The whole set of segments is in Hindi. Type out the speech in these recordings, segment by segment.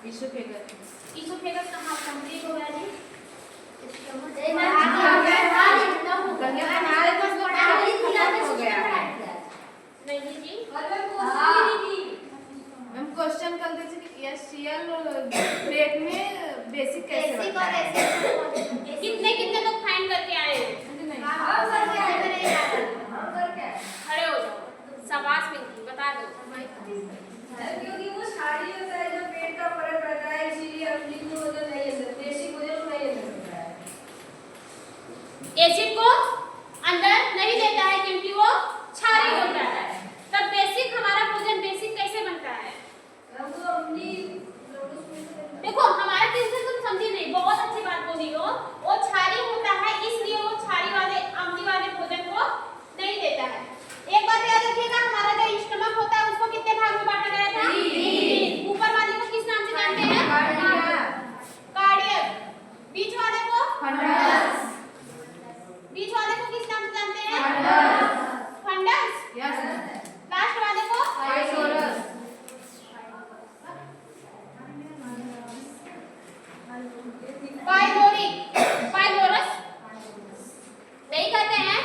ईसोफेगस कहाँ कंप्लीट हो गया जी? नहीं जी हम क्वेश्चन कर रहे थे कि एचसीएल पेट में बेसिक कैसे बनता है? कितने कितने लोग फाइंड करके आए हैं? खड़े हो जाओ, शाबाश पिंकी, बता दो। क्योंकि वो सारी होता है जो पेट का फर्क रहता है, इसीलिए अम्लीय भोजन नहीं है, बेसिक भोजन नहीं है। एसिड को अंदर नहीं लेता है क्योंकि वो क्षारीय होता है। तब बेसिक हमारा भोजन बेसिक कैसे बनता है? देखो हमारा टेंशन तुम समझी नहीं, बहुत अच्छी बात बोली हो। वो क्षारीय होता है इसलिए वो क्षारीय वाले अम्लीय वाले भोजन को नहीं लेता है। एक बात याद रखिएगा, हमारा जो स्टमक होता है उसको कितने भाग में बांटा गया था? 3। ऊपर वाले को किस नाम से जानते हैं? कार्डियक। बीच वाले को? फंडस। बीच वाले को किस नाम से जानते हैं? फंडस। लास्ट वाले को? पाइलोरस। पाइलोरस नहीं कहते हैं।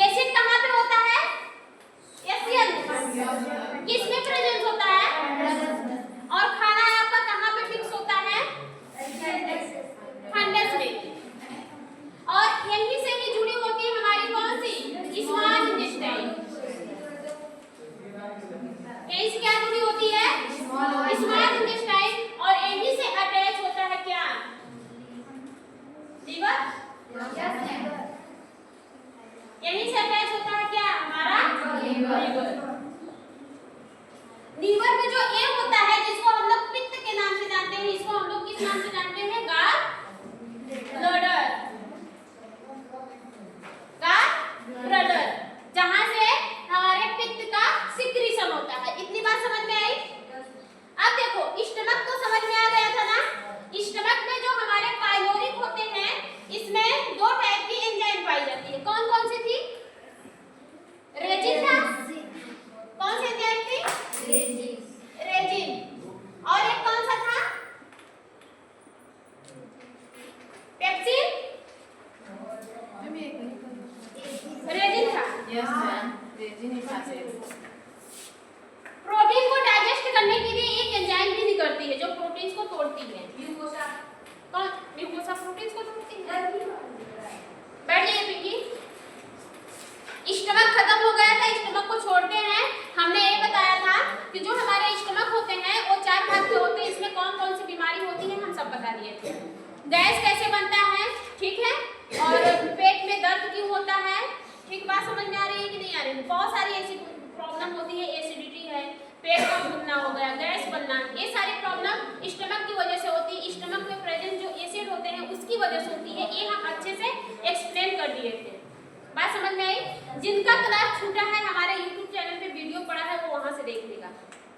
एसिड कहाँ पे होता है? एसियल। किसमें प्रेजेंट होता है? और खाना आपका कहाँ पे फिक्स होता है? फंडस में। और यहीं से ही जुड़ी होती है हमारी कौन सी? Small intestine. यहीं से क्या जुड़ी होती है? Small intestine. और यहीं से अटैच होता है क्या? लीवर। यहीं से अटैच होता है क्या? हमारा लीवर। लीवर में जो ए होता है जिसको हम लोग पित्त के नाम से जानते हैं, इसको हम लोग किस नाम से जानते हैं? गॉल ब्लडर, जहां से हमारे पित्त का सिक्रीशन होता है। इतनी बात समझ में आई? अब देखो स्टमक तो समझ में आ गया था ना। स्टमक में जो हमारे पाइलोरिक होते हैं इसमें 2 टाइप की एंजाइम पाई जाती है। कौन कौन सी थी? रेजिन था। कौन सी एंजाइम थी? रेजिन। और एक कौन सा था? पेप्सिन। रेजिन था। प्रोटीन को डाइजेस्ट करने के लिए एक एंजाइम भी निकलती है जो प्रोटीन्स को तोड़ती है। कौन? म्यूकोसा प्रोटीन्स को तोड़ती है। बैठ जाइए पिंकी। स्टमक खत्म हो गया था, स्टमक को छोड़ते हैं। हमने ये बताया था कि जो हमारे स्टमक होते हैं वो 4 भाग के होते हैं। इसमें कौन कौन सी बीमारी होती है हम सब बता दिए थे। गैस कैसे बनता है, ठीक है, और पेट में दर्द क्यों होता है, ठीक। बात समझ में आ रही है कि नहीं आ रही है? बहुत सारी ऐसी प्रॉब्लम होती है, एसिडिटी है, पेट का फूलना हो गया, गैस बनना, ये सारी प्रॉब्लम स्टमक की वजह से होती है। स्टमक में प्रेजेंट जो एसिड होते हैं उसकी वजह से होती है। ये हम अच्छे से एक्सप्लेन कर दिए थे। बात समझ में आई? जिनका क्लास छूटा है हमारे YouTube चैनल पे वीडियो पड़ा है वो वहां से देख लेगा,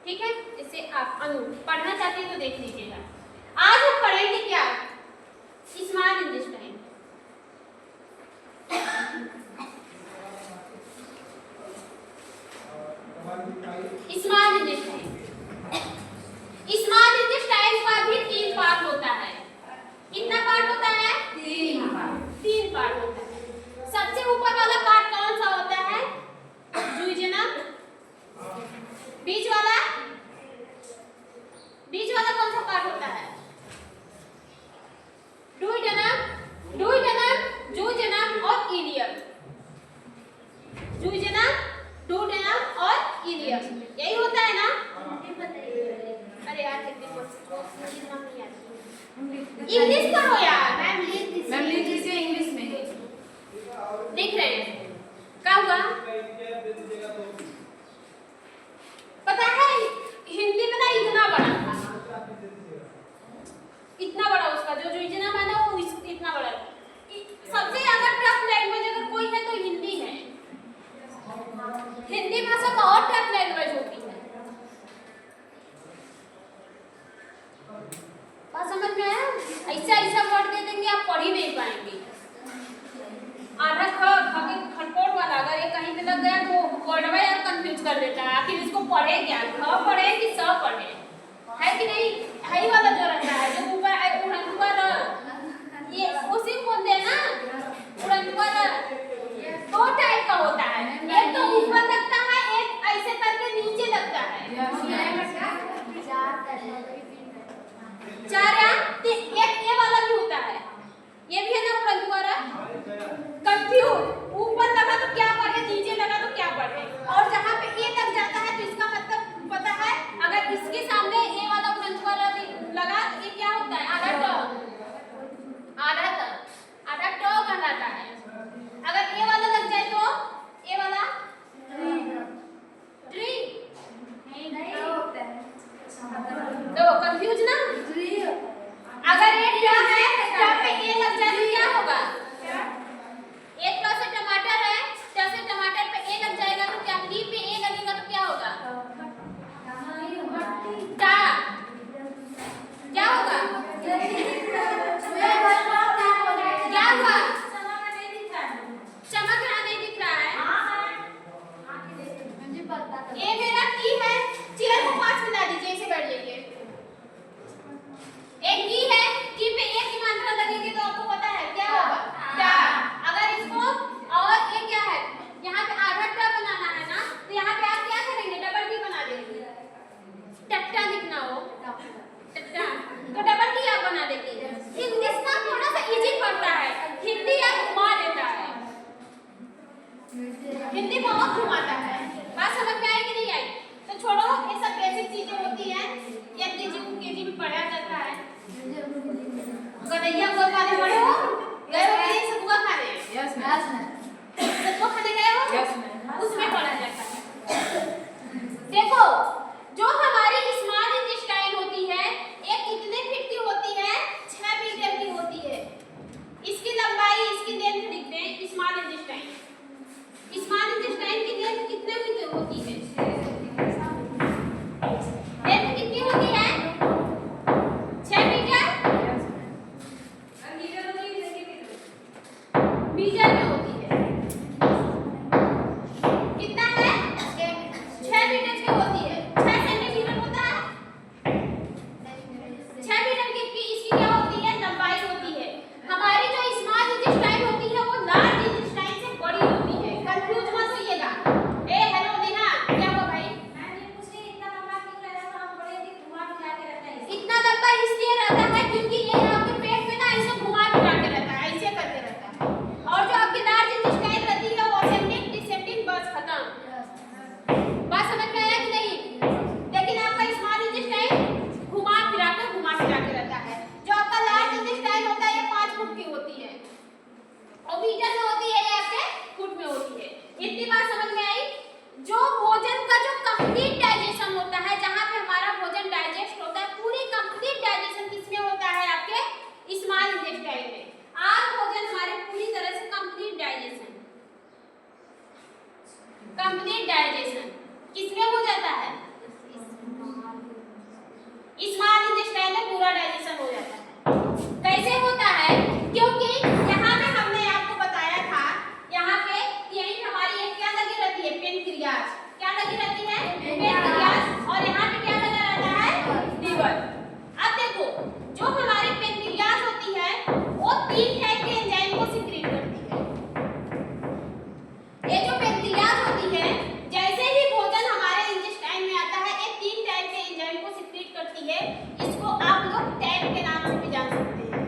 ठीक है। इससे आप पढ़ना चाहते हैं तो देख लीजिएगा। आज हम पढ़ेंगे क्या? Small intestine. Small intestine. Small intestine का भी 3 पार्ट होता है। कितना पार्ट होता है? 3 पार्ट होता है। सबसे ऊपर वाला पार्ट कौन सा होता है? दुइजेनम। बीच वाला कौन सा पार्ट होता है? दुइजेनम, जुइजेनम और इलियम। दुइजेनम, दुइजेनम और इलियम, यही होता है ना? अरे यार इंग्लिश करो यार। मैम लिख लीजिए इंग्लिश में। लिख रहे हैं। क्या हुआ? पता है हिंदी में ना इतना बड़ा था, इतना बड़ा उसका जो रीजनल है ना वो इतना बड़ा। सबसे ज्यादा टफ लैंग्वेज अगर कोई है तो हिंदी है। हिंदी भाषा बहुत टफ लैंग्वेज होती है। बात समझ में आया? ऐसा वर्ड दे देंगे आप पढ़ ही नहीं पाएंगे। आधा खटकोट वाला अगर ये कहीं पे लग गया तो वर्ड में यार कंफ्यूज कर देता है। आखिर इसको पढ़े क्या? ख पढ़े कि स पढ़े, है कि नहीं? है ही वाला बनाता है। अगर ए वाला लग जाए तो ए वाला ट्री तो कंफ्यूज ना। अगर ये क्या है जब पे ए लग जाए तो क्या होगा? एक प्लस से टमाटर है, जैसे टमाटर पे ए लग जाएगा तो क्या टी पे ए लगेगा तो क्या होगा? टा क्या होगा? क्या हुआ? चमकना नहीं दिख रहा है। ये मेरा टी है, चेयर को 5 मिला दीजिए, इसे बैठ जाइए। एक टी है, टी पे एक की मात्रा लगेगी तो आपको पता है क्या होगा? टा। अगर इसको और ये क्या है, यहाँ पे आधा टा बनाना है ना, तो यहाँ पे आप क्या करेंगे? डबल टी बना देंगे। टट्टा लिखना हो टट्टा तो डबल टी आप बना देंगे। इंग्लिश ना थोड़ा सा इजी पड़ता है, हिंदी आप घुमा देता है, हिंदी बहुत घुमाता है। बात समझ में आई कि नहीं आई? तो छोड़ो, ये सब बेसिक चीजें होती हैं, एलकेजी यूकेजी में पढ़ाया जाता है। कन्हैया गोल वाले पढ़े हो? गए हो कहीं सतुआ खाने? Yes ma'am. सतुआ खाने गए हो? Yes ma'am. उसमें पढ़ा जाता है। देखो, जो हमारी स्मॉल इंटेस्टाइन होती है, ये कितने फीट की होती है? 6 मीटर की होती है। इसकी लंबाई, इसकी लेंथ लिखते हैं स्मॉल इंटेस्टाइन। स्मॉल इंटेस्टाइन की लेंथ कितने मीटर होती है? लेंथ कितनी होती है? 6 मीटर। मीटर में होती है। कितना है? 6 मीटर की होती है। 6 सेंटीमीटर होता है। 6 मीटर की इसकी क्या होती है? लंबाई होती है। हमारी जो स्मॉल इंटेस्टाइन होती है वो लार्ज इंटेस्टाइन से बड़ी होती है। कंफ्यूज मत होइएगा। ए हेलो नेहा, क्या हुआ भाई? इतना लंबा इसलिए रहता है क्योंकि ये आपके पेट में ना ऐसे घुमा फिरा के रहता है, ऐसे करके रहता है। और जो आपकी लार्ज इंटेस्टाइन रहती है वो असेंडिंग डिसेंडिंग बस खत्म। बात समझ में आया कि नहीं? लेकिन आपका स्मॉल इंटेस्टाइन घुमा फिरा के रहता है। जो आपका लार्ज इंटेस्टाइन होता है ये 5 फुट की होती है और मीटर में होती है, ये आपके फुट में होती है। इतनी बात समझ में आई? जो भोजन का जो कंप्लीट डाइजेशन होता है, जहाँ पे हमारा भोजन डाइजेस्ट होता है, पूरी कंप्लीट डाइजेशन किसमें होता है? आपके स्मॉल इंटेस्टाइन में। आज भोजन हमारे पूरी तरह से कंप्लीट डाइजेशन किसमें हो जाता है? स्मॉल इंटेस्टाइन में पूरा डाइजेशन हो जाता है। कैसे होता है? क्योंकि यहाँ पे हमने आपको बताया था, यहाँ पे यही हमारी एक क्या लगी रहती है? पेनक्रियाज। क्या लगी रहती है? पेनक्रियाज। और यहाँ पे क्या लगा रहता है? लीवर। अब देखो, जो हमारी पेनक्रियाज होती है वो 3 टाइप के एंजाइम को सिक्रीट करती है। ये जो पेनक्रियाज होती है, जैसे ही भोजन हमारे इंटेस्टाइन में आता है, ये 3 टाइप के एंजाइम को सिक्रीट करती है। इसको आप लोग टैब के नाम से भी जान सकते हैं।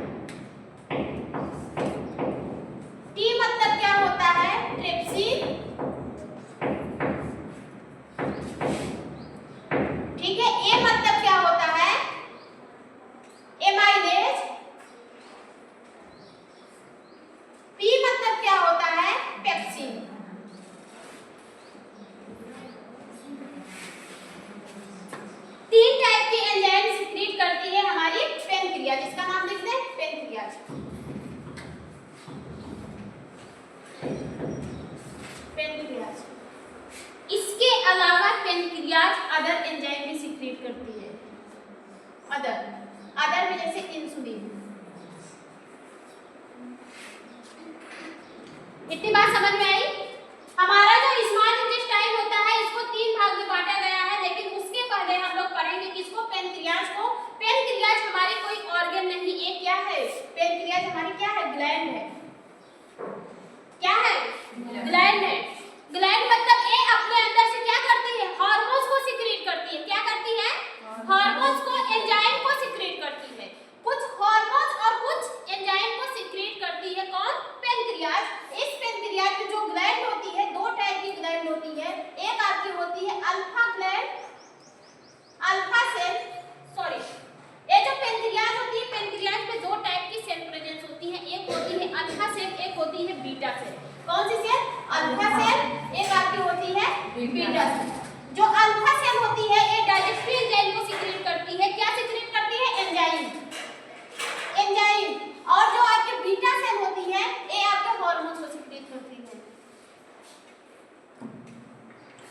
टी मतलब क्या होता है? ट्रिप्सिन। ठीक है। ए मतलब क्या होता है? एमाइलेज। पी मतलब क्या होता है? पेप्सिन। तीन टाइप की एंजाइम सिक्रीट करती है हमारी पेनक्रियाज, जिसका नाम लिख दें पेनक्रियाज। पेनक्रियाज। इसके अलावा पेनक्रियाज अदर एंजाइम भी सिक्रीट करती है। अदर में जैसे इंसुलिन। इतनी बात समझ में आई? हमारा जो स्मॉल इंटेस्टाइन होता है इसको 3 भाग में बांटा गया है, लेकिन उसके पहले हम लोग पढ़ेंगे किसको? पेनक्रियाज को। पेनक्रियाज हमारी कोई ऑर्गन नहीं, ये क्या है? पेनक्रियाज हमारी क्या है? ग्लैंड है। क्या है? ग्लैंड है। ग्लैंड मतलब ये अपने अंदर से क्या करती है? हार्मोन्स को सिक्रीट करती है। क्या करती है? हार्मोन्स को, एंजाइम को सिक्रीट करती है। कुछ हार्मोन्स और कुछ एंजाइम को सिक्रीट करती है कौन? पेनक्रियाज। इस पेनक्रियाज में जो कौन सी सेल? अल्फा सेल, एक आपकी होती है बीटा सेल। जो अल्फा सेल होती है ये डाइजेस्टिव एंजाइम को सीक्रेट करती है। क्या सीक्रेट करती है? Enzyme, enzyme. और जो आपकी बीटा सेल होती है ये आपके हार्मोन्स को सीक्रेट करती है।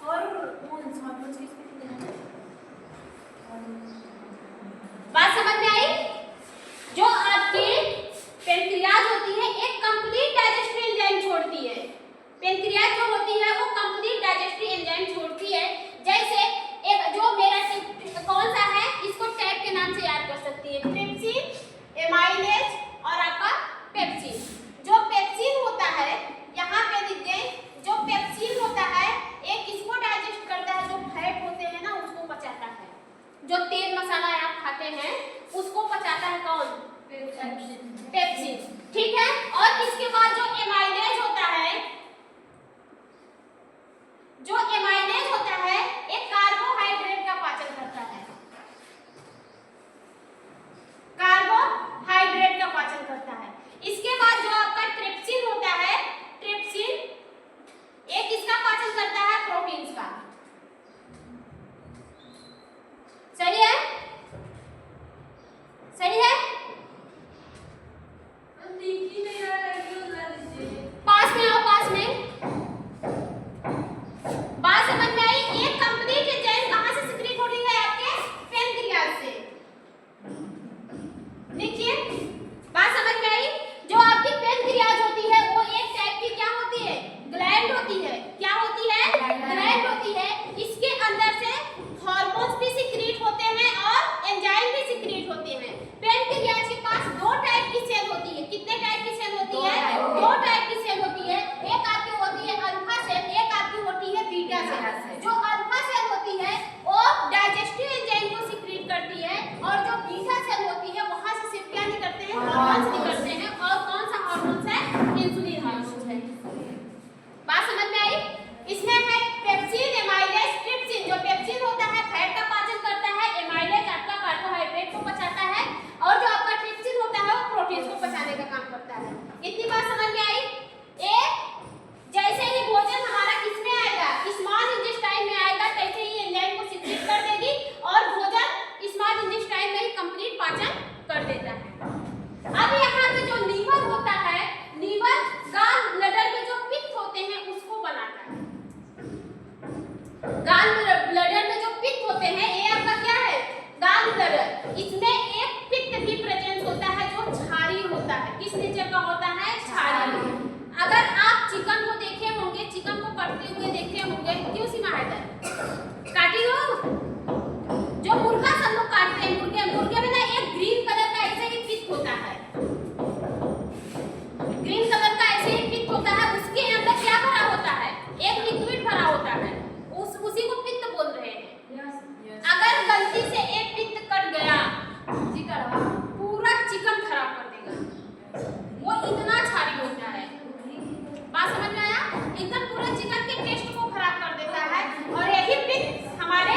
हार्मोन्स किसको सीक्रेट? बात समझ में आई? जो आपकी पेनक्रियाज होती है एक कंप्लीट डाइजेस्टिव एंजाइम छोड़ती है। पेनक्रियाज जो होती है वो कंप्लीट डाइजेस्टिव एंजाइम छोड़ती है। जैसे एक जो मेरा कौन सा है इसको टैग के नाम से याद कर सकती है, ट्रिप्सिन, एमाइलेज और आपका पेप्सिन। जो पेप्सिन होता है यहाँ पे देखिए, जो पेप्सिन होता है एक किसको डाइजेस्ट करता है? जो फैट होते हैं ना उसको पचाता है। जो तेल मसाला आप खाते हैं उसको पचाता है कौन? पेप्सिन। ठीक है। और इसके बाद जो एमाइलेज होता है, जो एमाइलेज होता है एक कार्बोहाइड्रेट का पाचन करता है। कार्बोहाइड्रेट का पाचन करता है। इसके बाद जो आपका ट्रिप्सिन होता है, ट्रिप्सिन एक किसका पाचन करता है? प्रोटीन्स का। सही है? सही है? पास में आओ, पास में। बात समझ में आई? एक कंप्लीट एंजाइम कहां से सीक्रेट हो रही है? आपके पेनक्रियाज से। देखिए बात समझ में आई? जो आपकी पेनक्रियाज होती है वो एक टाइप की क्या होती है? ग्लैंड होती है। क्या होती है? ग्लैंड होती है। इसके अंदर से हार्मोन्स भी सीक्रेट होते हैं और एंजाइम भी सीक्रेट होते हैं। पेनक्रियाज के पास दो टाइप की सेल होती है। कितने टाइप की सेल होती है? दो टाइप की सेल होती है। एक आपकी होती है अल्फा सेल, एक आपकी होती है बीटा सेल। जो अल्फा सेल होती है वो डाइजेस्टिव एंजाइम को सीक्रेट करती है और जो बीटा सेल होती है वहां से सिर्फ क्या निकलते हैं? हार्मोन्स निकलते हैं। और कौन सा हार्मोन्स है? इंसुलिन हार्मोन्स है। बात समझ में आई? इसमें है पेप्सिन, एमाइलेज, ट्रिप्सिन। जो पेप्सिन होता है फैट का पाचन करता है, एमाइलेज आपका कार्बोहाइड्रेट को पचाता है और जो आपका ट्रिप्सिन होता है वो प्रोटीन को पचाने का काम करता है। इतनी बात समझ में आई? एक जैसे ही भोजन हमारा किसमें आएगा? स्मॉल इंटेस्टाइन में आएगा, तैसे ही एंजाइम को सीक्रेट कर देगी और भोजन स्मॉल इंटेस्टाइन में ही कंप्लीट पाचन कर देता है। अब यहाँ पे जो लीवर होता है, लीवर गाल ब्लडर में जो पित्त होते हैं उसको बनाता है। गाल ब्लडर में जो पित्त होते हैं ये आपका क्या है? गाल ब्लडर। इसमें एक पित्त भी प्रेजेंट होता है जो क्षारीय होता है। किस नेचर का होता है? क्षारीय। अगर आप चिकन को देखे होंगे, चिकन को कटते हुए देखे होंगे, क्यों सीमा हैदर काटी हो? जो मुर्गा सब लोग काटते हैं, मुर्गे में ना एक ग्रीन कलर का ऐसे ही पित्त होता है। ग्रीन कलर का ऐसे ही पित्त होता है। उसके अंदर क्या भरा होता है? एक लिक्विड भरा होता है। उसी को पित्त बोल रहे हैं। अगर गलती से एक पित्त कट गया पूरा चिकन खराब कर देगा। वो इतना क्षारीय होता है। बात समझ में आया? एकदम पूरा चिकन के टेस्ट को खराब कर देता है। और यही पित्त हमारे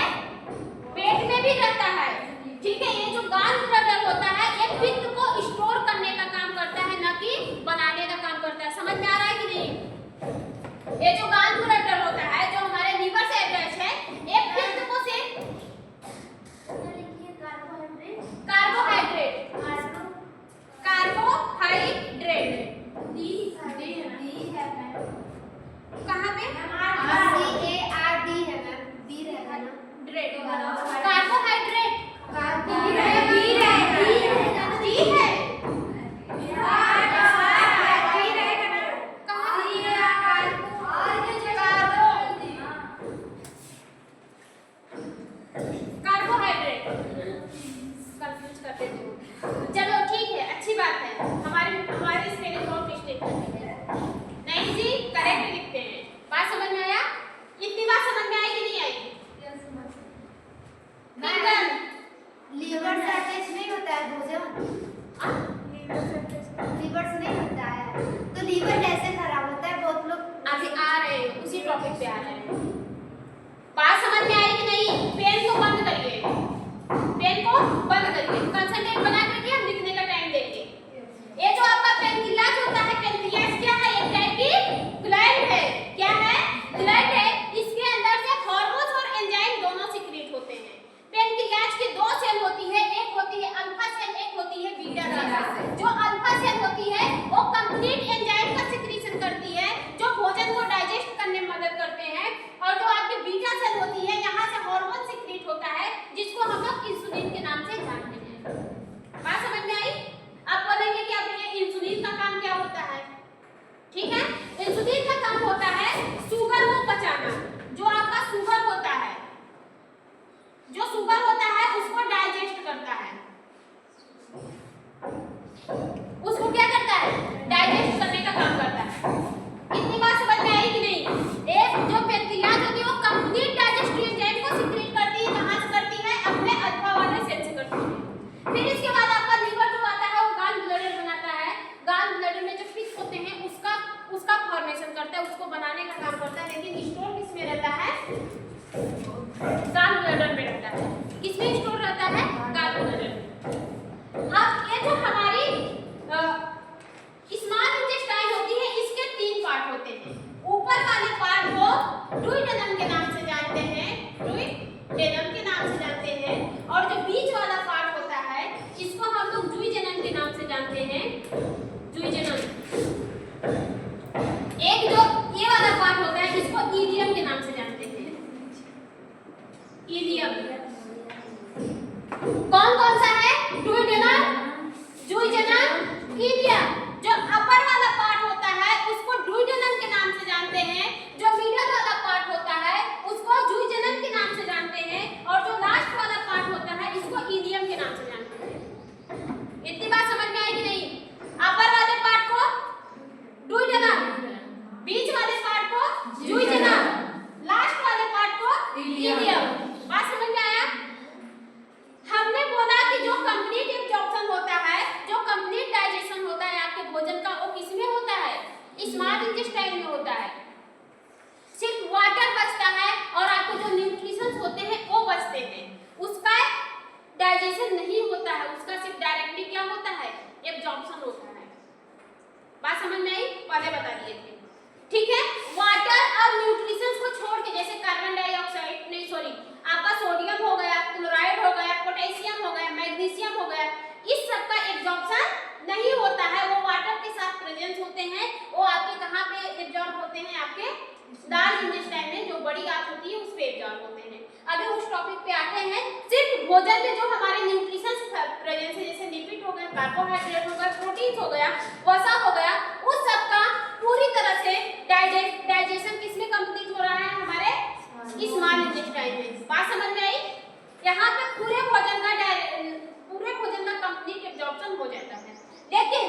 पेट में भी रहता है। ठीक है। ये जो गाल ब्लडर होता है एक पित्त को स्टोर करने का काम करता है, न कि बनाने का काम करता है। समझ में आ रहा है कि नहीं? ये जो गाल ब्लडर होता है जो हमारे लीवर से अटैच है, एक पित्त को सिर्फ कार्बोहाइड्रेट कहाँ पे? CARD है मैम, डी रहेगा ना? कार्बोहाइड्रेट चलो ठीक है, अच्छी बात है। हमारे इसमें बहुत मिस्टेक करते हैं। नहीं जी, करेक्ट लिखते हैं। बात समझ में आया? इतनी बात समझ में आई कि नहीं आई? लीवर से अटैच नहीं होता है भोजन? लीवर से नहीं होता है तो लीवर कैसे खराब होता है? बहुत लोग अभी आ रहे हैं, उसी टॉपिक पे आ रहे हैं। बात समझ में आई कि नहीं? पेन को बंद करिए, पेन को बंद करिए, कंसंट्रेट बना करके हम लिखने का टाइम देंगे। ये जो आपका पेनक्रियाज होता है, पेनक्रियाज क्या है? एक टाइप की करता है उसको बनाने का काम करता है, लेकिन स्टोर किसमें रहता है? गाल ब्लैडर में रहता है। किसमें स्टोर रहता है? गाल ब्लैडर में। अब ये जो हमारी स्मॉल इंटेस्टाइन होती है, इसके 3 पार्ट होते हैं। ऊपर वाले पार्ट को डुओडेनम के नाम से जानते हैं, डुओडेनम के नाम से जानते हैं, और जो बीच वाला पार्ट होता है इसको हम लोग दुओडेनम के नाम से जानते हैं, दुओडेनम। एक जो ये वाला पार्ट होता है इसको इलियम के नाम से जानते हैं, इलियम। कौन कौन सा है? Duodenum, duodenum, ileum. जो अपर वाला पार्ट होता है उसको डुओडेनम के नाम से जानते हैं, जो मिडल वाला पार्ट होता है उसको दुओडेनम के नाम से जानते हैं, और जो लास्ट वाला पार्ट होता है इसको इलियम के नाम से जानते हैं। इतनी बात समझ में आई कि नहीं? अपर वाले पार्ट को डुओडेनम, बीच वाले पार्ट को दुओडेनम, लास्ट वाले पार्ट को इलियम। बात समझ में आया? हमने बोला कि जो कंप्लीट एब्जॉर्प्शन होता है, जो कंप्लीट डाइजेशन होता है आपके भोजन का, वो किसमें होता है? स्मॉल इंटेस्टाइन में होता है। सिर्फ वाटर बचता है और आपको जो न्यूट्रिशंस होते हैं वो बचते हैं, उसका डाइजेशन नहीं होता है, उसका सिर्फ डायरेक्टली क्या होता है? एब्जॉर्प्शन होता है। बात समझ में आई? पहले बता दिए थे, ठीक है। वाटर और न्यूट्रिशंस को छोड़ के, जैसे कार्बन डाइऑक्साइड नहीं सॉरी आपका सोडियम हो गया, क्लोराइड हो गया, पोटेशियम हो गया, मैग्नीशियम हो गया, इस सब का एब्जॉर्प्शन नहीं होता है। वो वाटर के साथ प्रेजेंस होते हैं, वो आपके कहाँ पे एब्जॉर्ब होते हैं? आपके लार्ज इंटेस्टाइन में, जो बड़ी आंत होती है उस पे एब्जॉर्ब होते हैं। अभी उस टॉपिक पे आते हैं। सिर्फ भोजन में जो हमारे न्यूट्रिशंस प्रेजेंस है, जैसे लिपिड हो गया, कार्बोहाइड्रेट हो गया, प्रोटीन हो गया, वसा हो गया, उस सब का पूरी तरह से डाइजेशन किसमें कंप्लीट हो रहा है? हमारे स्मॉल इंटेस्टाइन में। बात समझ में आई? यहाँ पे पूरे भोजन का कंप्लीट एब्जॉर्प्शन हो जाता है। लेकिन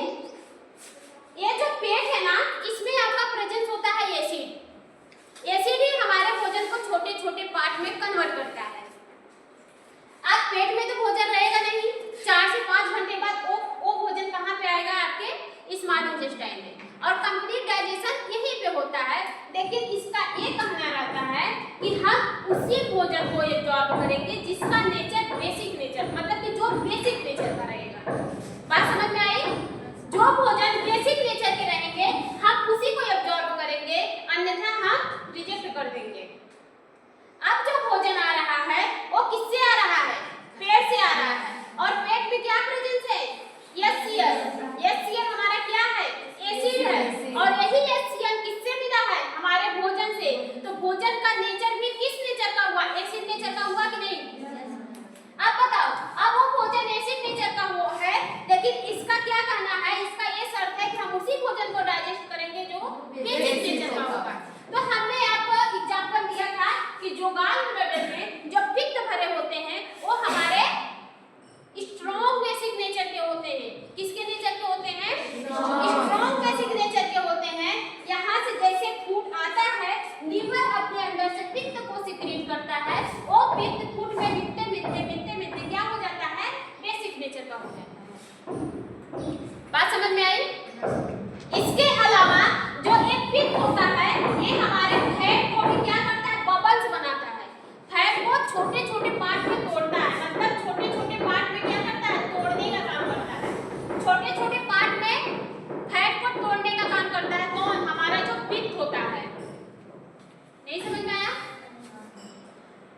ये जो पेट है ना, इसमें आपका प्रेजेंस होता है एसिड। एसिड ही हमारे भोजन को छोटे छोटे पार्ट में कन्वर्ट करता है। आप पेट में तो भोजन रहेगा नहीं, 4 से 5 घंटे बाद वो भोजन कहाँ पे आएगा? आपके स्मॉल इंटेस्टाइन में, और कंप्लीट डाइजेशन यहीं पे होता है। लेकिन इसका एक कहना रहता है कि हम उसी भोजन को एब्जॉर्ब करेंगे जिसका नेचर बेसिक नेचर, मतलब कि जो बेसिक नेचर का रहेगा। बात समझ में आई? जो भोजन बेसिक नेचर के रहेंगे हम उसी को एब्जॉर्ब करेंगे, अन्यथा हम रिजेक्ट कर देंगे। अब जो भोजन आ रहा है वो किससे आ रहा है? पेट से आ रहा है, और पेट में क्या प्रेजेंस है? HCl। HCl हमारा क्या है? एसिड है, और यही HCl किससे मिला है? हमारे भोजन से। तो भोजन का नेचर भी किस नेचर का हुआ? एसिड नेचर का हुआ कि नहीं? अब बताओ, अब वो भोजन एसिड नेचर का वो है, लेकिन इसका क्या कहना है? इसका ये शर्त है कि हम उसी भोजन को डाइजेस्ट करेंगे जो बेसिक नेचर का होगा। तो हमने आपको एग्जांपल दिया था कि जो गाल ब्लैडर में जो पित्त भरे होते हैं वो हमारे स्ट्रॉन्ग बेसिक नेचर के होते हैं। किसके नेचर के होते हैं? स्ट्रॉन्ग बेसिक नेचर के होते हैं। यहाँ से जैसे फूड आता है, लीवर अपने अंदर से पित्त को सिक्रीट करता है, वो पित्त फूड में मिलते क्या हो जाता है? बेसिक नेचर का हो जाता है। बात समझ में आई? इसके अलावा जो एक पित्त होता है, ये हमारे फैट को भी क्या करता है? बबल्स बनाता है। फैट को छोटे छोटे पार्ट में तोड़ता है, मतलब छोटे छोटे पार्ट में क्या करता है? तोड़ने का काम करता है। छोटे छोटे पार्ट में फैट को तोड़ने का काम करता है। कौन? हमारा जो पित्त होता है। नहीं समझ में आया?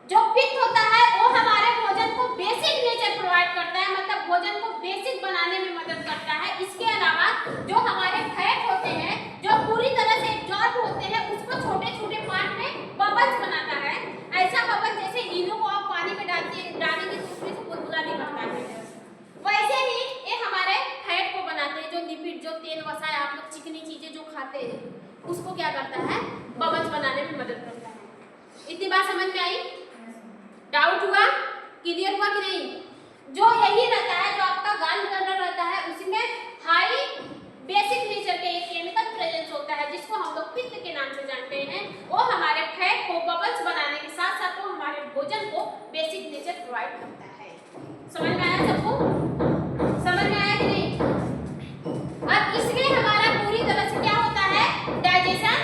जो पित्त होता है वो हमारे भोजन को बेसिक नेचर प्रोवाइड करता है, मतलब भोजन को बेसिक बनाने में मदद करता है। इसके अलावा जो हमारे फैट होते हैं, जो पूरी तरह से एब्जॉर्ब होते हैं, उसको छोटे छोटे पार्ट में बबल्स बनाता है। ऐसा बबल जैसे इनो को आप पानी में डालेंगे तो उसमें से बुलबुला निकलता है, वैसे ही ये हमारे फैट को बनाते हैं। जो लिपिड, जो तेल वसा आप लोग चिकनी चीजें जो खाते हैं, उसको क्या करता है? बबल्स बनाने में मदद करता है। इतनी बात समझ में आई? डाउट हुआ? क्लियर हुआ कि नहीं? जो यही रहता है, जो आपका गाल ब्लैडर रहता है, उसी में हाई बेसिक नेचर के एक केमिकल प्रेजेंस होता है जिसको हम लोग पित्त के नाम से जानते हैं। वो हमारे फैट को बबल्स बनाने के साथ साथ वो हमारे भोजन को बेसिक नेचर प्रोवाइड करता है। समझ में आया सबको? समझ में आया कि नहीं? अब इसमें हमारा पूरी तरह से क्या होता है? डाइजेशन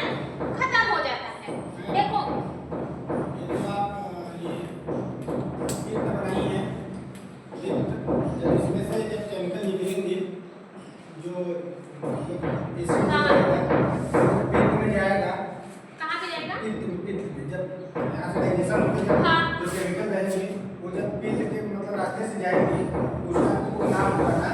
रास्ते से जाएगी उसका तुमको नाम बताना।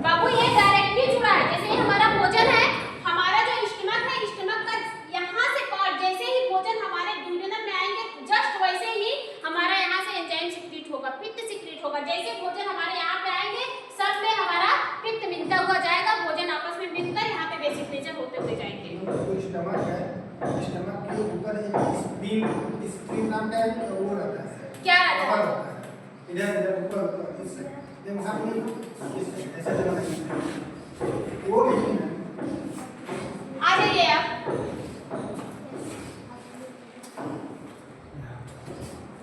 बाबू ये डायरेक्टली जुड़ा है, जैसे ये हमारा भोजन है, हमारा जो स्टमक है, स्टमक का यहाँ से कॉर्ड, जैसे ही भोजन हमारे ड्यूडेनम में आएंगे जस्ट वैसे ही हमारा यहाँ से एंजाइम सिक्रीट होगा, पित्त सिक्रीट होगा। जैसे भोजन हमारे यहाँ पे आएंगे सब में हमारा पित्त मिलता हुआ जाएगा, भोजन आपस में मिलकर यहाँ पे बेसिक नेचर होते हुए जाएंगे। जो स्टमक है, स्टमक के ऊपर एक स्प्रीन नाम का एक वो रहता है, क्या रहता है? रहता है इधर ऊपर इस वहाँ पे ऐसा जगह है वो नहीं है। आ जाइए आप।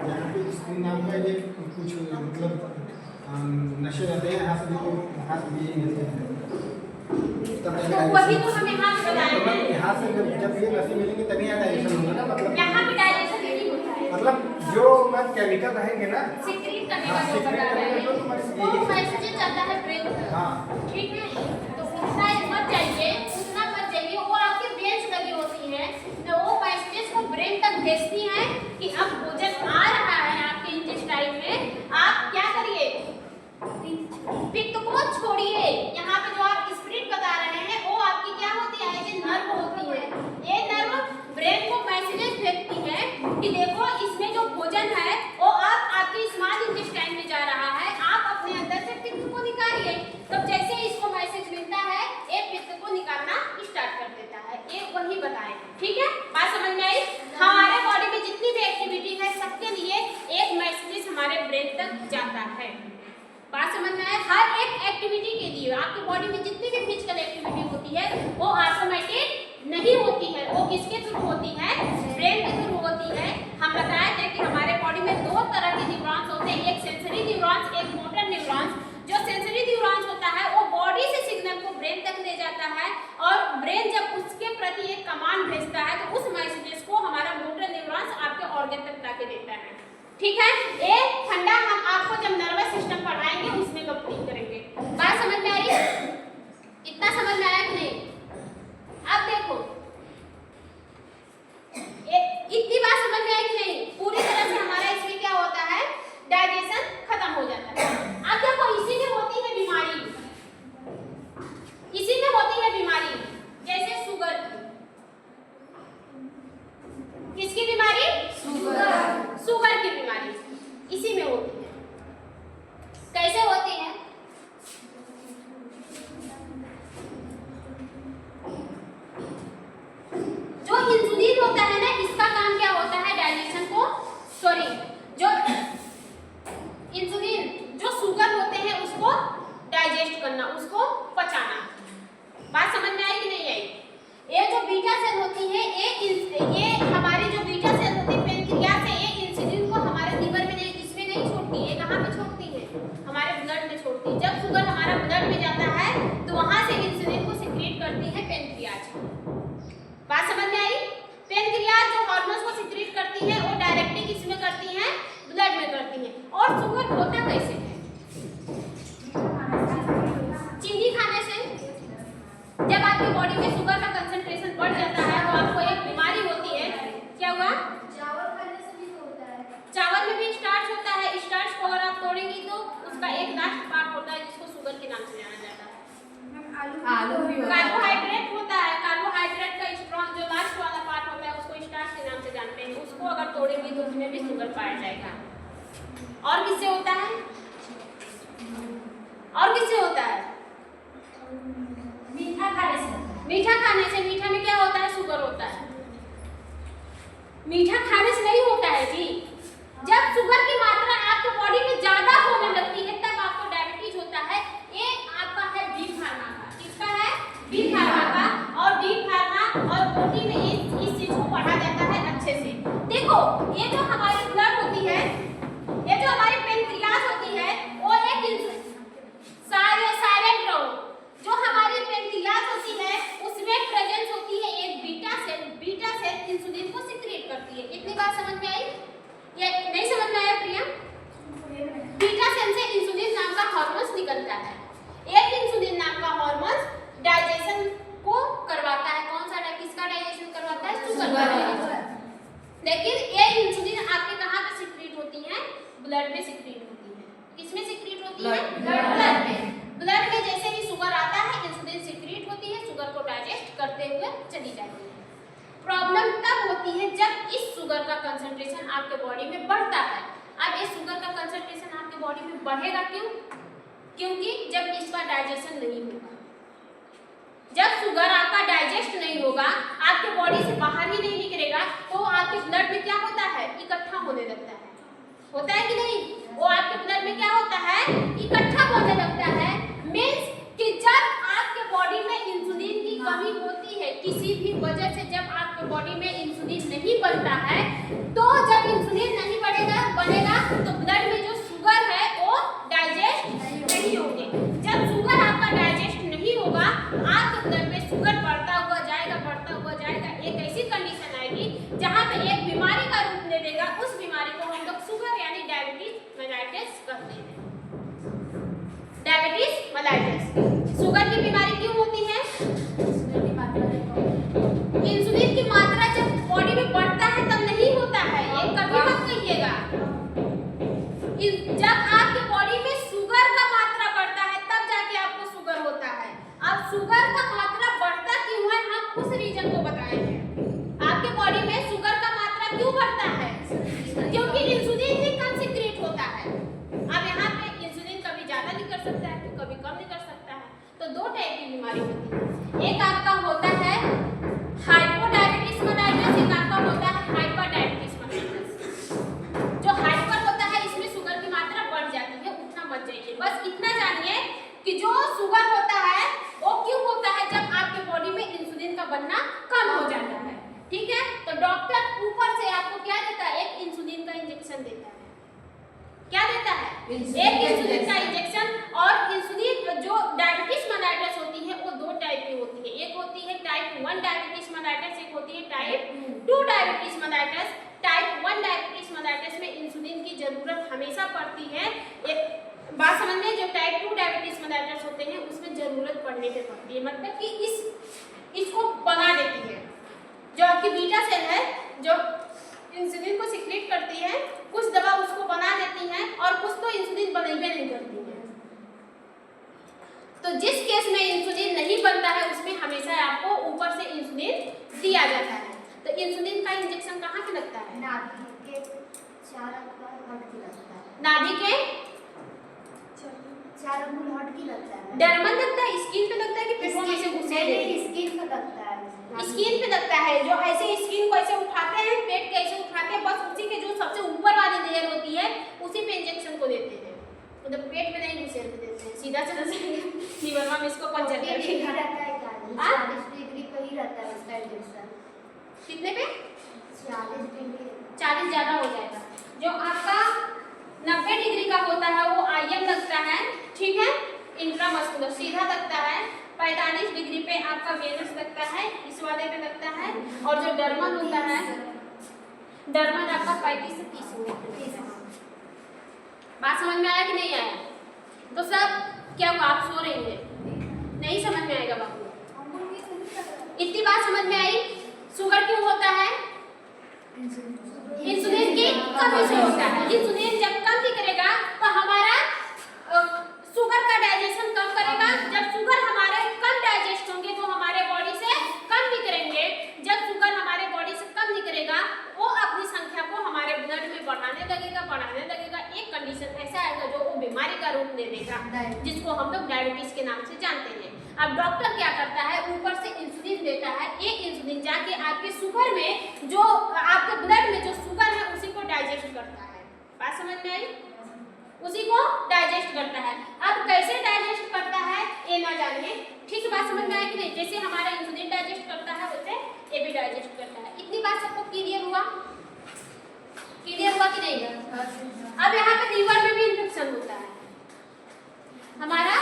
यहाँ पे स्क्रीन नाम का ये कुछ मतलब नशे रहते हैं, यहाँ से देखो हाथ ये मिलते हैं तो वही तो हम यहाँ पे बताए तो हैं, यहाँ से जब ये नशे मिलेंगे तभी यहाँ डाइजेशन होगा ना, मतलब यहाँ पे डाइजेशन नहीं होता है, मतलब जो मैं केमिकल रहेंगे ना सिक्रीट करने हाँ, का जो secrete बता रहे करने का हैं जो तुम्हारे वो मैसेज जाता है ब्रेन तक। हाँ ठीक है, तो उतना मत जाइए, उतना मत जाइए, वो आपकी ब्रेन लगी होती है तो वो मैसेजेस को ब्रेन तक भेजती हैं कि अब भोजन आ रहा है आपके इंटेस्टाइन में, आप क्या करिए, पित्त को छोड़िए। यहाँ पे जो आप स्पिरिट बता रहे हैं वो आपकी क्या होती है, ये नर्व होती है, ये नर्व ब्रेन को मैसेजेस भेजती है कि देखो इसमें जो भोजन है वो आप आपके स्मॉल इंटेस्टाइन में जा रहा है, आप अपने अंदर से पित्त को निकालिए। तब जैसे इसको मैसेज मिलता है ये पित्त को निकालना स्टार्ट कर देता है, ये वही बताए। ठीक है, बात समझ में आई? हमारे बॉडी में जितनी भी एक्टिविटी है सबके लिए एक मैसेज हमारे ब्रेन तक जाता है। बात समझ में आए? हर एक एक्टिविटी के लिए आपकी बॉडी में जितनी भी फिजिकल एक्टिविटी होती है वो ऑटोमेटिक नहीं होती है, वो किसके थ्रू होती है, ब्रेन के थ्रू होती है। हम बताए थे कि हमारे बॉडी में दो तरह के न्यूरॉन्स होते हैं, एक सेंसरी न्यूरॉन्स, एक मोटर न्यूरॉन्स। जो सेंसरी न्यूरॉन्स होता है वो बॉडी से सिग्नल को ब्रेन तक ले जाता है और ब्रेन जब उसके प्रति एक कमांड भेजता है तो उस मैसेजेस को हमारा मोटर न्यूरॉन्स आपके ऑर्गन तक लाके देता है। ठीक है, एक फंडा हम आपको जब नर्वस सिस्टम पढ़ाएंगे उसमें कंप्लीट करेंगे। बात समझ में आई? इतना समझ में आया कि नहीं? अब देखो इतनी बात समझ में आई कि नहीं? पूरी तरह से हमारा इसमें क्या होता है, डाइजेशन खत्म हो जाता है। अब देखो इसी में होती है बीमारी, इसी में होती है बीमारी, जैसे शुगर की। किसकी बीमारी? शुगर की बीमारी इसी में होती है। कैसे होती है? जो इंसुलिन होता है ना, इसका काम क्या होता है, डाइजेशन को, सॉरी जो इंसुलिन, जो शुगर होते हैं उसको डाइजेस्ट करना, उसको पचाना। बात समझ में आई कि नहीं आई? ये जो बीटा सेल होती है ये हमारी जो बीटा सेल होती है पेनक्रियास से, ये इंसुलिन को हमारे लीवर में नहीं, इसमें नहीं छोड़ती है, कहाँ पे छोड़ती है, हमारे ब्लड में छोड़ती है। जब शुगर हमारा ब्लड में जाता है तो वहां से इंसुलिन को सिक्रीट करती है पेनक्रियास। बात समझ में आई? पेनक्रियास जो हार्मोन्स को सिक्रीट करती है वो डायरेक्टली किसमें करती है, ब्लड में करती है। और शुगर होता कैसे है? चीनी खाने से। जब आपकी बॉडी में शुगर का कंसंट्रेशन बढ़ जाता है तो आपको एक बीमारी होती है, क्या हुआ? चावल खाने से भी होता है। चावल में भी स्टार्च होता है, स्टार्च को अगर आप तोड़ेंगी तो उसका एक लास्ट पार्ट होता है जिसको शुगर के नाम से जाना जाता है। आलू भी होता है। कार्बोहाइड्रेट होता है, कार्बोहाइड्रेट का स्ट्रॉन्ग जो लास्ट वाला पार्ट होता है उसको स्टार्च के नाम से जानते हैं, उसको अगर तोड़ेंगी तो उसमें भी शुगर पाया जाएगा। और किससे होता है? और किससे होता है? मीठा खाने से। मीठा खाने से, मीठा में क्या होता है, शुगर होता है। मीठा खाने से नहीं होता है जी, जब शुगर की मात्रा आपके बॉडी में ज्यादा होने लगती है तब आपको डायबिटीज होता है। ये आपका है बी फार्मा का, किसका है? बी फार्मा का। और बी फार्मा और ओटी में इस चीज को पढ़ा जाता है अच्छे से। देखो ये जो हमारी ब्लड होती है, ये जो हमारी पेनक्रियास होती है वो एक साइलेंट रहो, जो हमारी पेनक्रियास होती है उसमें प्रेजेंस होती है एक beta cell. Beta cell insulin को सिक्रीट करती है। इतनी बात समझ में आई? ये नहीं समझ में आया? इस शुगर का कंसंट्रेशन आपके बॉडी में बढ़ता है। अब इस शुगर का कंसंट्रेशन आपके बॉडी में बढ़ेगा क्यों? क्योंकि जब इसका डाइजेशन नहीं होगा, जब शुगर आपका डाइजेस्ट नहीं होगा, आपके बॉडी से बाहर ही नहीं निकलेगा, तो आपके ब्लड में क्या होता है? इकट्ठा होने लगता है। होता है कि नहीं? वो आपके ब्लड में क्या होता है? इकट्ठा होने लगता है। मींस कि जब आपके बॉडी में इंसुलिन की कमी होती है, किसी भी वजह से जब आपके बॉडी में इंसुलिन नहीं बनता है, तो जब इंसुलिन नहीं बनेगा तो ब्लड में जो शुगर है वो डाइजेस्ट नहीं होगी। जब शुगर आपका डाइजेस्ट नहीं होगा, आपके ब्लड में शुगर बढ़ता हुआ जाएगा, एक ऐसी कंडीशन आएगी जहाँ पे एक बीमारी का रूप ले लेगा। उस बीमारी को हम लोग शुगर यानी डायबिटीज मेलाइटिस कहते हैं। डायबिटीज मेलाइटिस शुगर की बीमारी क्यों होती है? इंसुलिन की मात्रा जब बॉडी में बढ़ता है तब नहीं होता है, ये कभी मत कहिएगा। जब आपके बॉडी में शुगर का मात्रा बढ़ता है तब जाके आपको शुगर होता है। अब शुगर का मात्रा बढ़ता क्यों है, हम उस रीजन को बताएंगे। आपके बॉडी में शुगर का मात्रा क्यों बढ़ता है? क्योंकि इंसुलिन ही कम सीक्रेट होता है। अब यहाँ पे इंसुलिन कभी ज्यादा नहीं कर सकता है तो कभी कम नहीं कर सकता है। तो दो टाइप की बीमारी होती है, एक आपका होता है हाइपोडायबिटीज मेलाइटिस, एक आपका होता है हाइपरडायबिटीज मेलाइटिस। जो हाइपर होता है इसमें शुगर की मात्रा बढ़ जाती है, उतना मत जाइए। बस इतना जानिए कि जो शुगर होता है वो क्यों होता है? जब आपके बॉडी में इंसुलिन का बनना कम हो जाता है। ठीक है, तो डॉक्टर ऊपर से आपको क्या देता है? एक इंसुलिन का इंजेक्शन देता है। क्या देता है? एक इंसुलिन का इंजेक्शन। और इंसुलिन जो डायबिटीज मेलाइटिस होती है वो दो टाइप की होती है, एक होती है टाइप 1 डायबिटीज मेलाइटिस, एक होती है type 2 diabetes mellitus. Type 1 diabetes mellitus में इंसुलिन की जरूरत हमेशा पड़ती है। एक बात समझ में, जो टाइप 2 डायबिटीज मेलाइटिस होते हैं उसमें जरूरत पड़ने पे पड़ती है, मतलब कि इसको बना देती है। जो आपकी बीटा सेल है जो इंसुलिन को सीक्रेट करती है, कुछ दवा उसको बना देती है और कुछ तो इंसुलिन बनेबे नहीं करती है। तो जिस केस में इंसुलिन नहीं बनता है उसमें हमेशा आपको ऊपर से इंसुलिन दिया जाता है। तो इंसुलिन का इंजेक्शन कहाँ पे लगता है? नाभि के चार हट की लगता है। नाभि के 4 अंगुल हट की लगता है। डर्मन लगता है, स्किन पे लगता है कि पेट में से घुसे? स्किन पे लगता है। स्किन पे लगता है। जो ऐसे स्किन को ऐसे उठाते हैं, पेट के ऐसे उठाते हैं, बस उसी के जो सबसे ऊपर वाली लेयर होती है उसी पे इंजेक्शन को देते हैं। मतलब पेट में नहीं घुसे देते हैं, सीधा लीवर में इसको पंचर कर देगा। रहता है क्या? 40 डिग्री पे ही रहता है उसका इंजेक्शन। कितने पे? 40 डिग्री। 40 ज्यादा हो जाएगा। जो आपका 90 डिग्री का होता है वो आईएम लगता है, ठीक है, इंट्रामस्कुलर सीधा लगता है। 45 डिग्री पे आपका वेनस लगता है, इस वाले पे लगता है। और जो डर्मन होता है, डर्मन आपका 35 से 30 बात समझ में आया कि नहीं आया? तो सब क्या हुआ? आप सो रही हैं, नहीं समझ में आएगा बाबू? इतनी बात समझ में आई? शुगर क्यों होता है? इंसुलिन की कमी से होता है। इंसुलिन जब कम नहीं करेगा तो हमारा शुगर का डाइजेशन कम करेगा। जब शुगर हमारे कम डाइजेस्ट होंगे तो हमारे बॉडी से कम नहीं करेंगे। जब शुगर हमारे बॉडी से कम नहीं करेगा वो अपनी संख्या को हमारे ब्लड में बढ़ाने लगेगा। एक कंडीशन ऐसा आएगा जो वो बीमारी का रूप ले लेगा, जिसको हम लोग डायबिटीज के नाम से जानते हैं। अब डॉक्टर क्या करता है? ऊपर से इंसुलिन देता है। एक इंसुलिन जाके आपके शुगर में, जो आपके ब्लड में जो शुगर है उसी को डाइजेस्ट करता है। बात समझ में आई? उसी को डाइजेस्ट करता है। अब कैसे डाइजेस्ट करता है ये ना जानिए, ठीक बात समझ में आया कि नहीं? जैसे हमारा इंसुलिन डाइजेस्ट करता है वैसे ये भी डाइजेस्ट करता है। इतनी बात सबको क्लियर हुआ? क्लियर हुआ कि नहीं? अब यहाँ पे लीवर में भी इन्फेक्शन होता है। हमारा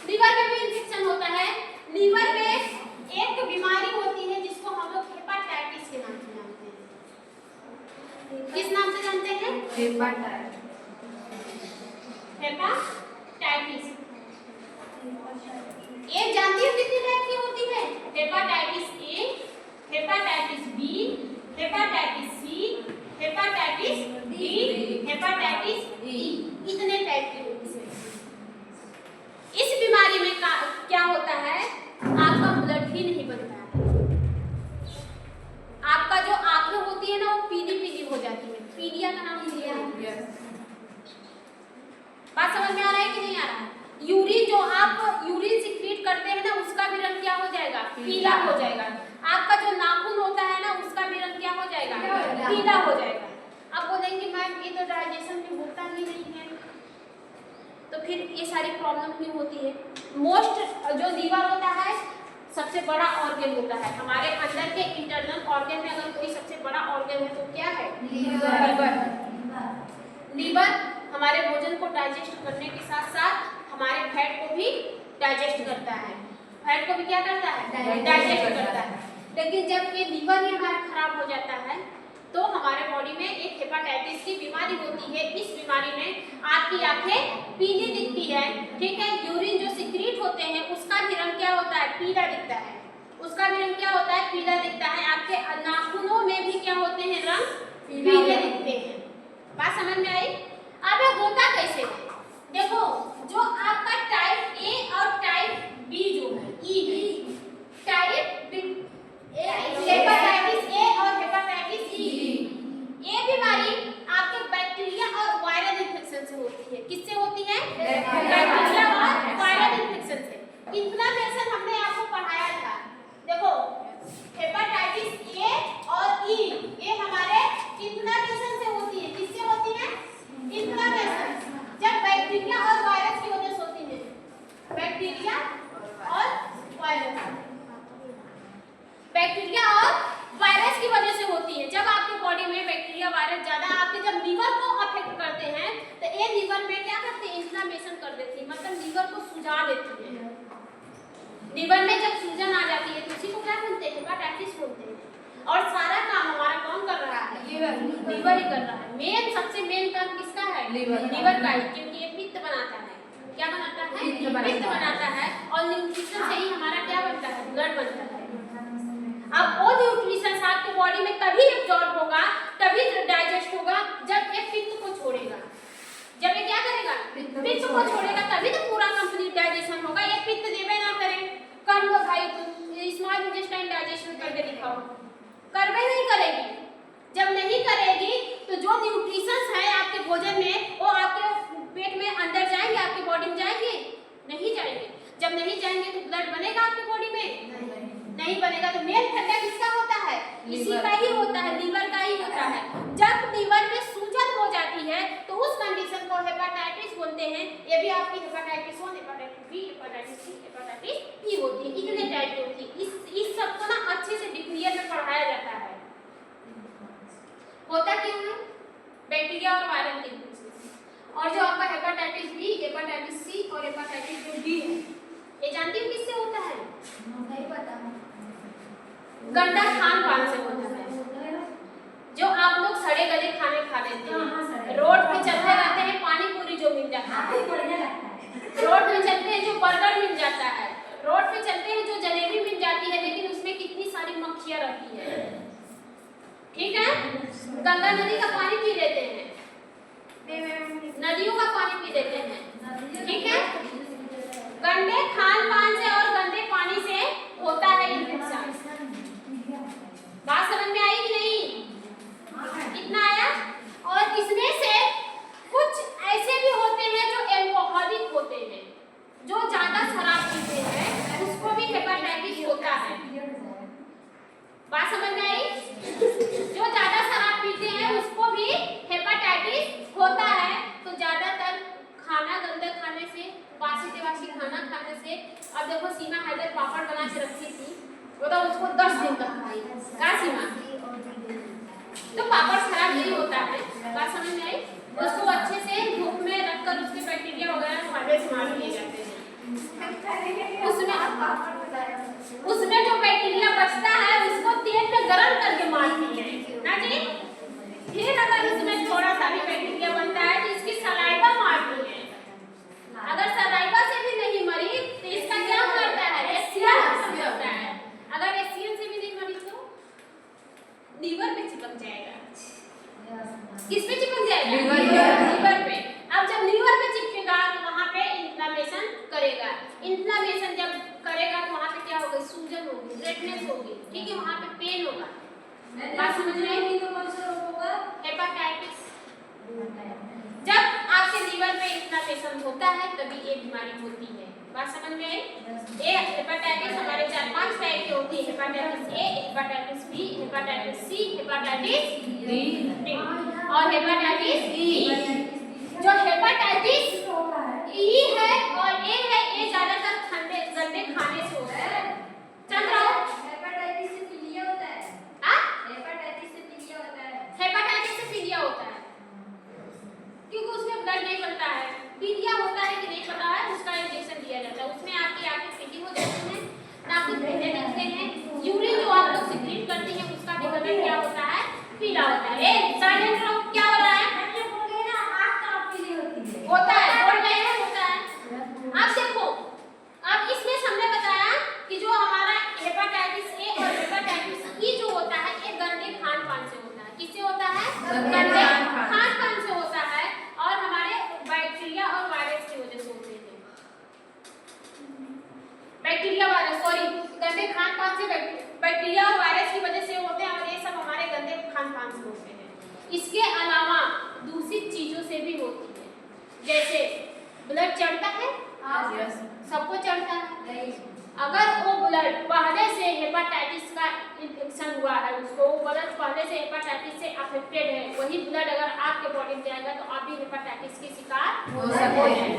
लीवर में भी इन्फेक्शन होता है। लीवर में एक बीमारी होती है जिसको हम लोग हेपाटाइटिस के नाम से जानते हैं। किस नाम से जानते हैं? हेपाटाइटिस। एक जानती हो कितनी टाइप की होती है? Hepatitis A, hepatitis B, hepatitis C, hepatitis D, hepatitis E. इतने टाइप की होती है। इस बीमारी में क्या होता है? आपका ब्लड ही नहीं बनता है। आपका जो आंखें होती है ना वो पीली समझ में आ रहा है कि नहीं आ रहा है? यूरिन जो आप यूरिन सिक्रीट करते हैं ना, उसका भी रंग क्या हो जाएगा? पीला हो जाएगा। आपका जो नाखून होता है ना, उसका भी रंग क्या हो जाएगा? पीला हो जाएगा। अब बोलेंगे मैम ये तो डाइजेशन में होता ही नहीं है, तो फिर ये सारी प्रॉब्लम क्यों होती है? मोस्ट जो लीवर होता है सबसे बड़ा ऑर्गन होता है हमारे अंदर के इंटरनल ऑर्गन में। अगर कोई सबसे बड़ा ऑर्गन है तो क्या है? लीवर। लीवर हमारे भोजन को डाइजेस्ट करने के साथ साथ हमारे फैट को भी डाइजेस्ट करता है। फैट को भी क्या करता है? डाइजेस्ट करता है। लेकिन जब ये लीवर ही हमारा खराब हो जाता है तो हमारे बॉडी में एक हेपाटाइटिस की बीमारी होती है। इस बीमारी में आपकी आंखें पीली दिखती है, ठीक है। यूरिन जो सिक्रीट होते हैं उसका भी रंग क्या होता है? पीला दिखता है। उसका भी रंग क्या होता है? पीला दिखता है। आपके नाखूनों में भी क्या होते हैं? रंग पीले दिखते हैं। बात समझ में आई? अब ये होता कैसे है? देखो, जो आपका टाइप ए और टाइप बी जो है, ई टाइप बी, हेपाटाइटिस ए और हेपाटाइटिस ई, ये बीमारी आपके बैक्टीरिया और वायरल इन्फेक्शन से होती है। किससे होती है? बैक्टीरिया और वायरल इन्फेक्शन से। इन्फ्लेमेशन हमने आपको पढ़ाया था। देखो, हेपाटाइटिस ए और ई ये हमारे इन्फ्लेमेशन से होती है। किससे होती है? इन्फ्लेमेशन। जब बैक्टीरिया और वायरस की वजह से होती है। बैक्टीरिया और वायरस, बैक्टीरिया और वायरस की वजह से होती है। जब आपके बॉडी में बैक्टीरिया वायरस ज्यादा आपके जब लीवर को अफेक्ट करते हैं तो ये लीवर में क्या करते हैं? इन्फ्लेमेशन कर देती है, मतलब लीवर को सुझा देती है। लीवर में जब सूजन आ जाती है तो उसी को क्या बोलते हैं? हेपाटाइटिस बोलते हैं। और सारा काम हमारा कौन कर रहा है? लीवर ही कर रहा है। मेन सबसे मेन काम किसका है? लीवर का ही, क्योंकि ये पित्त बनाता है। क्या बनाता है? पित्त बनाता है। और न्यूट्रिशन से ही हमारा क्या बनता है? ब्लड बनता है। अब वो न्यूट्रिशन आपके बॉडी में तभी एब्जॉर्ब होगा, तभी डाइजेस्ट होगा जब ये पित्त को छोड़ेगा। जब ये क्या करेगा? पित्त को छोड़ेगा, तभी तो पूरा कंप्लीट डाइजेशन होगा। ये पित्त देवे ना करे, कर लो भाई तुम स्मॉल इंटेस्टाइन डाइजेशन करके दिखाओ, करवे नहीं करेगी। जब नहीं करेगी तो जो न्यूट्रिशंस है आपके भोजन में वो आपके पेट में अंदर जाएंगे, आपके बॉडी में जाएंगे? नहीं जाएंगे। जब नहीं जाएंगे तो ब्लड बनेगा आपकी बॉडी में? नहीं बनेगा। तो मेन फंडा किसका होता है? इसी का ही होता है, लीवर का ही होता है। जब लीवर में सूजन हो जाती है तो उस कंडीशन को हेपाटाइटिस बोलते हैं। ये भी आपकी hepatitis 1, hepatitis B, hepatitis C, hepatitis E होती है। इतने टाइप की होती है। इस सब को ना अच्छे से डिटेल में पढ़ाया जाता है। होता क्यों है? बैक्टीरिया और वायरल की वजह से। और जो आपका हेपाटाइटिस बी, हेपाटाइटिस सी और हेपाटाइटिस जो डी है, ये जानती हो किससे होता है? नहीं पता। गंदा खान पान से होता है। जो आप लोग सड़े गले खाने खा लेते हैं, रोड पे चलते रहते हैं, पानी पूरी जो मिल जाता है, रोड पे चलते हैं जो बर्गर मिल जाता है, रोड पे चलते हैं जो जलेबी मिल जाती है, लेकिन उसमें कितनी सारी मक्खियां रहती है। ठीक है? गंगा नदी का पानी पी लेते हैं, नदियों का पानी पी लेते हैं। ठीक है? गंदे खान पान से और गंदे पानी से होता है इन्फेक्शन। बात समझ में आई कि नहीं? कितना आया? और इसमें से कुछ ऐसे भी होते हैं जो एल्कोहलिक होते हैं, जो ज्यादा शराब पीते हैं, उसको भी हेपाटाइटिस होता है। बात समझ में आई? जो ज्यादा शराब पीते हैं उसको भी हेपाटाइटिस होता है। तो ज्यादातर खाना गंदा खाने से, बासी तिबासी खाना खाने से। अब देखो सीमा हैदर पापड़ बना के रखी थी, वो तो उसको 10 दिन तक खाई। क्या सीमा? तो पापड़ खराब नहीं होता है। बात समझ में आई? उसको अच्छे से धूप में रखकर उसके बैक्टीरिया वगैरह वायरस मार दिए जाते हैं। उसमें जो बैक्टीरिया बचता है उसको तेल में गरम करके मारती है ना जी। फिर अगर उसमें थोड़ा सा भी बैक्टीरिया बनता है तो इसकी सलाइवा मारती है। अगर सलाइवा से भी नहीं मरी तो इसका क्या करता है? एसियल खत्म करता है। अगर एसियल से भी नहीं मरी तो लीवर पे चिपक जाएगा। किस पे चिपक जाएगा? लीवर पे। अब जब लीवर पे चिपकेगा तो वहाँ पे इन्फ्लेमेशन करेगा। इन्फ्लेमेशन जब करेगा तो वहाँ पे क्या होगा? सूजन होगी, रेडनेस होगी, ठीक है? वहाँ पे पेन होगा। बात समझ रहे हैं? तो कौन सा रोग होगा? हेपाटाइटिस। जब आपके लीवर में इन्फ्लेमेशन होता है तभी ये बीमारी होती है। बात समझ में आई? ये हेपेटाइटिस हमारे 4-5 टाइप की होती है, hepatitis A, hepatitis B, hepatitis C, hepatitis D और हेपेटाइटिस ई। जो हेपेटाइटिस ई है और ए है, ये ज्यादातर ठंडे गंदे खाने से होता है। चंद्र हेपेटाइटिस से पीलिया होता है। हाँ? हेपेटाइटिस से पीलिया होता है। हेपेटाइटिस से पीलिया होता है क्योंकि उसमें ब्लड नहीं बनता है। पीलिया होता है कि नहीं पता है, उसका इंजेक्शन दिया जाता है, उसमें आपकी आंखें पीली हो जाती हैं, नाक में धब्बे दिखते हैं, यूरिन जो आप लोग सिक्रीट करते हैं उसका भी कलर क्या होता है? पीला होता है। ए साइलेंट रहो, क्या हो रहा है? होता है, बोल रहे हैं होता है। अब देखो, अब इसमें हमने बताया कि जो हमारा हेपेटाइटिस ए और हेपेटाइटिस ई जो होता है ये गंदे खान-पान से होता है। किससे होता है? गंदे खान-पान से होता है और हमारे बैक्टीरिया और वायरस की वजह से होते हैं। बैक्टीरिया वायरस सॉरी गंदे खान-पान से बैक्टीरिया और वायरस की वजह से होते हैं और ये सब हमारे गंदे खान-पान से होते हैं। इसके अलावा दूसरी चीजों से भी होती है, जैसे ब्लड चढ़ता है, सबको चढ़ता है। अगर वो ब्लड पहले से हेपेटाइटिस का इन्फेक्शन हुआ है, उसको वो ब्लड पहले से हेपेटाइटिस से अफेक्टेड है, वही ब्लड अगर आपके बॉडी में जाएगा तो आप भी हेपेटाइटिस के शिकार हो सकते हैं।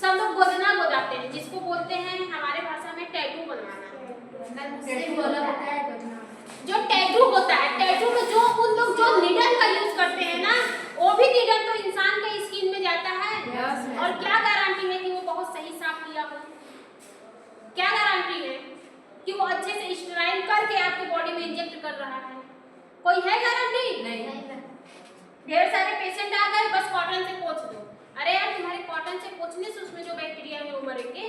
सब लोग गोदना गोदाते हैं, जिसको बोलते हैं हमारे भाषा में टैटू बनवाना। जो टैटू होता है, टैटू में जो उन लोग जो नीडल का यूज करते हैं ना, वो भी नीडल तो इंसान के स्किन में जाता है और क्या गारंटी है कि वो बहुत सही साफ किया हो? क्या गारंटी है कि वो अच्छे से स्टेराइल करके आपके बॉडी में इंजेक्ट कर रहा है? कोई है गारंटी? नहीं। ढेर सारे पेशेंट आ गए, बस कॉटन से पोंछ दो। अरे यार तुम्हारे कॉटन से पोंछने से उसमें जो बैक्टीरिया है वो मरेंगे?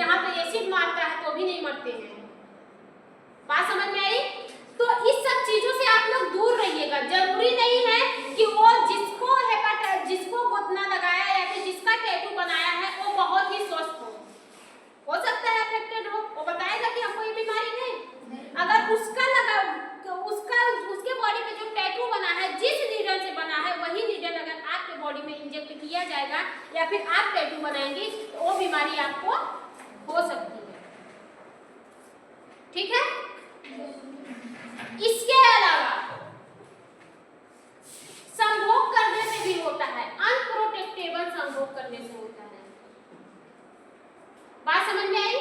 यहाँ तो एसिड मारता है तो भी नहीं मरते हैं। बात समझ में आई? तो इस सब चीजों से आप लोग दूर रहिएगा। जरूरी नहीं है कि वो जिसको हेपेटाइटिस, जिसको गोदना लगाया या फिर जिसका टैटू बनाया है वो बहुत ही स्वस्थ हो सकता है अफेक्टेड हो, वो बताएगा कि हमको ये बीमारी नहीं। अगर उसका लगा उसके बॉडी में जो टैटू बना है, जिस नीडल से बना है, वही नीडल अगर आपके बॉडी में इंजेक्ट किया जाएगा या फिर आप टैटू बनाएंगे तो वो बीमारी आपको हो सकती है। ठीक है? इसके अलावा संभोग करने से भी होता है, अनप्रोटेक्टेबल संभोग करने से होता है। बात समझ में आई?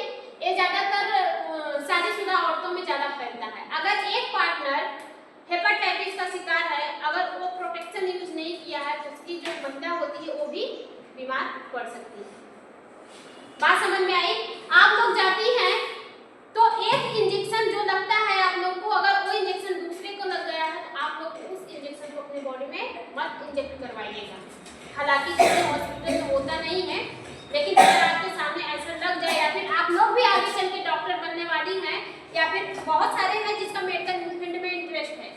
ये ज्यादातर शादीशुदा औरतों में ज्यादा फैलता है। अगर एक पार्टनर हेपेटाइटिस का शिकार है, अगर वो प्रोटेक्शन यूज नहीं किया है तो उसकी जो महिला होती है वो भी बीमार पड़ सकती है। बात समझ में आई? आप लोग जाती हैं तो एक इंजेक्शन जो लगता है आप लोग को, अगर वो इंजेक्शन दूसरे को लग गया है तो आप लोग उस इंजेक्शन को अपने बॉडी में मत इंजेक्ट करवाइएगा। हालांकि हॉस्पिटल में होता नहीं है, लेकिन अगर आपके सामने ऐसा लग जाए या फिर आप लोग भी आगे चल के डॉक्टर बनने वाली हैं या फिर बहुत सारे हैं जिसका मेडिकल फील्ड में इंटरेस्ट है,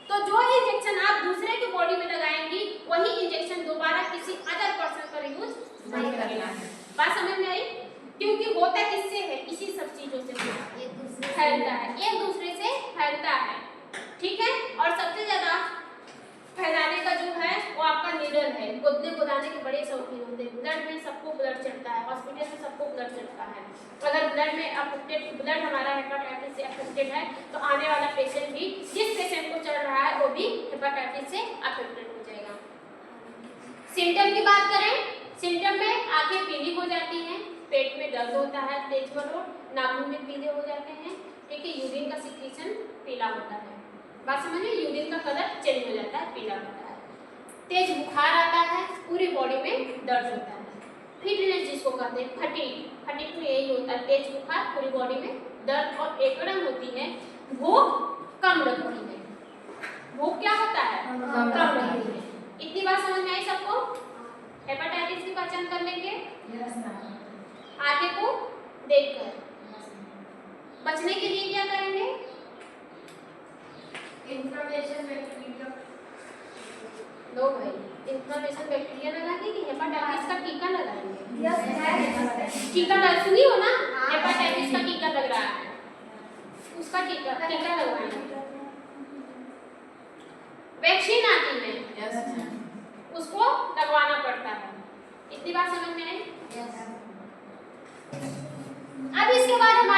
तो जो इंजेक्शन आप दूसरे के बॉडी में लगाएंगी वही इंजेक्शन दोबारा किसी अदर पर्सन पर यूज नहीं करना है। बात समझ में आई? क्योंकि होता किससे है? इसी सब चीजों से फैलता है, एक दूसरे से फैलता है। ठीक है? और सबसे ज्यादा फैलाने का जो है वो आपका नीडल है। गोदने गोदाने के बड़े शौकीन होते हैं। ब्लड में सबको ब्लड चढ़ता है, हॉस्पिटल में सबको ब्लड चढ़ता है। अगर ब्लड में अफेक्टेड, ब्लड हमारा हेपेटाइटिस से अफेक्टेड है तो आने वाला पेशेंट भी, जिस पेशेंट को चढ़ रहा है वो भी हेपेटाइटिस से अफेक्टेड हो जाएगा। सिम्टम की बात करें, सिम्टम में आंखें पीली हो जाती हैं, पेट में दर्द होता है, तेज बरोड़, नाखून में पीले हो जाते हैं। ठीक है? यूरिन का सिक्रीशन पीला होता है। बात समझिए? यूरिन का कलर चेंज हो जाता है, पीला होता है। तेज बुखार आता है, पूरी बॉडी में दर्द होता है। फिटनेस जिसको कहते हैं, फटीग में यही होता है, तेज बुखार, पूरी बॉडी में दर्द और एकड़न होती है। भूख कम लगती है। भूख क्या होता है? कम लगती है। इतनी बात समझ में आई सबको? हेपेटाइटिस की पहचान कर लेंगे आगे को देखकर। बचने के लिए क्या करेंगे? Inflammation bacteria. लो भाई, इन्फ्लेमेशन बैक्टीरिया लगाएंगे कि हेपेटाइटिस का टीका लगाएंगे? टीका सुनी हो ना? हेपेटाइटिस का टीका लग रहा है, उसका टीका लगवाएंगे। वैक्सीन आती है, उसको लगवाना बात समझ में आई? अब इसके बाद हमारे